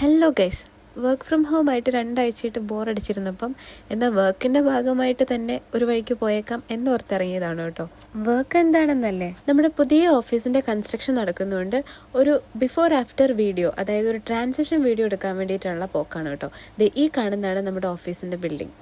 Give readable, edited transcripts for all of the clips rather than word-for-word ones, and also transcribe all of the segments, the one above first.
Hello guys, work from home ആയിട്ട് 2 ആഴ്ചയായിട്ട് ബോറടിച്ചിരുന്നപ്പം എന്നാൽ വർക്കിൻ്റെ ഭാഗമായിട്ട് തന്നെ ഒരു വഴിക്ക് പോയേക്കാം എന്നോർത്തിറങ്ങിയതാണ് കേട്ടോ. വർക്ക് എന്താണെന്നല്ലേ, നമ്മുടെ പുതിയ ഓഫീസിൻ്റെ കൺസ്ട്രക്ഷൻ നടക്കുന്നതുകൊണ്ട് ഒരു ബിഫോർ ആഫ്റ്റർ വീഡിയോ, അതായത് ഒരു ട്രാൻസിഷൻ വീഡിയോ എടുക്കാൻ വേണ്ടിയിട്ടുള്ള പോക്കാണ് കേട്ടോ. ഈ കാണുന്നതാണ് നമ്മുടെ ഓഫീസിൻ്റെ ബിൽഡിംഗ്.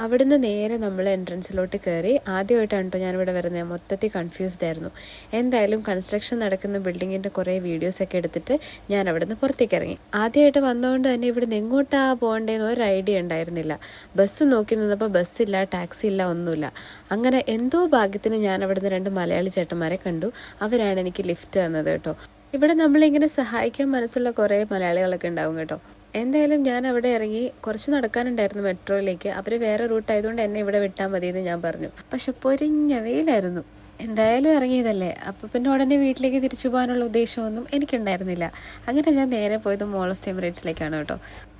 അവിടുന്ന് നേരെ നമ്മൾ എൻട്രൻസിലോട്ട് കയറി. ആദ്യമായിട്ടാണ് കേട്ടോ ഞാനിവിടെ വരുന്നത്. മൊത്തത്തിൽ കൺഫ്യൂസ്ഡ് ആയിരുന്നു. എന്തായാലും കൺസ്ട്രക്ഷൻ നടക്കുന്ന ബിൽഡിങ്ങിൻ്റെ കുറേ വീഡിയോസൊക്കെ എടുത്തിട്ട് ഞാൻ അവിടെ നിന്ന് പുറത്തേക്ക് ഇറങ്ങി. ആദ്യമായിട്ട് വന്നതുകൊണ്ട് തന്നെ ഇവിടുന്ന് എങ്ങോട്ടാണ് പോകേണ്ടതെന്ന് ഒരു ഐഡിയ ഉണ്ടായിരുന്നില്ല. ബസ് നോക്കി നിന്നപ്പോൾ ബസ്സില്ല, ടാക്സി ഇല്ല, ഒന്നുമില്ല. അങ്ങനെ എന്തോ ഭാഗ്യത്തിന് ഞാൻ അവിടുന്ന് 2 മലയാളി ചേട്ടന്മാരെ കണ്ടു. അവരാണ് എനിക്ക് ലിഫ്റ്റ് തന്നത് കേട്ടോ. ഇവിടെ നമ്മളിങ്ങനെ സഹായിക്കാൻ മനസ്സുള്ള കുറേ മലയാളികളൊക്കെ ഉണ്ടാവും കേട്ടോ. എന്തായാലും ഞാൻ അവിടെ ഇറങ്ങി. കുറച്ച് നടക്കാനുണ്ടായിരുന്നു മെട്രോയിലേക്ക്. അവർ വേറെ റൂട്ടായതുകൊണ്ട് എന്നെ ഇവിടെ വിട്ടാൽ മതിയെന്ന് ഞാൻ പറഞ്ഞു. പക്ഷെ പൊരിഞ്ഞ വെയിലായിരുന്നു. എന്തായാലും ഇറങ്ങിയതല്ലേ, അപ്പോൾ പിന്നെ ഉടനെ വീട്ടിലേക്ക് തിരിച്ചു പോകാനുള്ള ഉദ്ദേശമൊന്നും എനിക്കുണ്ടായിരുന്നില്ല. അങ്ങനെ ഞാൻ നേരെ പോയത് മോൾ ഓഫ് ദി എമിറേറ്റ്സിലേക്കാണ് കേട്ടോ.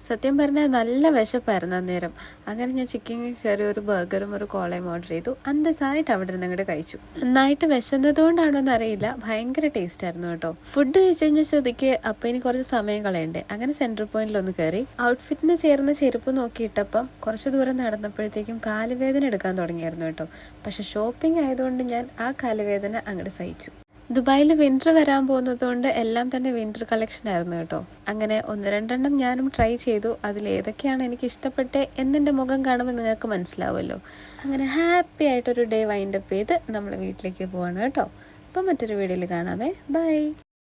സത്യം പറഞ്ഞാൽ നല്ല വിശപ്പായിരുന്നു അന്നേരം. അങ്ങനെ ഞാൻ ചിക്കനിൽ കയറി ഒരു ബർഗറും ഒരു കോളയും ഓർഡർ ചെയ്തു. അന്തസ്സായിട്ട് അവിടെ നിന്ന് അങ്ങോട്ട് കഴിച്ചു. നന്നായിട്ട് വിശന്നതുകൊണ്ടാണോ എന്നറിയില്ല, ഭയങ്കര ടേസ്റ്റ് ആയിരുന്നു കേട്ടോ. ഫുഡ് കഴിച്ച് കഴിഞ്ഞ സ്ഥിതിക്ക് അപ്പോൾ ഇനി കുറച്ച് സമയം കളയണ്ടേ. അങ്ങനെ സെൻട്രൽ പോയിന്റിലൊന്ന് കയറി ഔട്ട്ഫിറ്റിന് ചേർന്ന ചെരുപ്പ് നോക്കിയിട്ടപ്പം കുറച്ച് ദൂരം നടന്നപ്പോഴത്തേക്കും കാലുവേദന എടുക്കാൻ തുടങ്ങിയായിരുന്നു കേട്ടോ. പക്ഷെ ഷോപ്പിംഗ് ആയതുകൊണ്ട് ഞാൻ ആ കാലുവേദന അങ്ങോട്ട് സഹിച്ചു. ദുബായിൽ വിൻ്റർ വരാൻ പോകുന്നതുകൊണ്ട് എല്ലാം തന്നെ വിൻ്റർ കളക്ഷൻ ആയിരുന്നു കേട്ടോ. അങ്ങനെ 1-2 ഞാനും ട്രൈ ചെയ്തു. അതിലേതൊക്കെയാണ് എനിക്ക് ഇഷ്ടപ്പെട്ടത് എന്നെൻ്റെ മുഖം കാണുമ്പോൾ നിങ്ങൾക്ക് മനസ്സിലാവുമല്ലോ. അങ്ങനെ ഹാപ്പി ആയിട്ടൊരു ഡേ വൈൻഡപ്പ് ചെയ്ത് നമ്മൾ വീട്ടിലേക്ക് പോവാണ് കേട്ടോ. അപ്പം മറ്റൊരു വീഡിയോയിൽ കാണാമേ. ബൈ.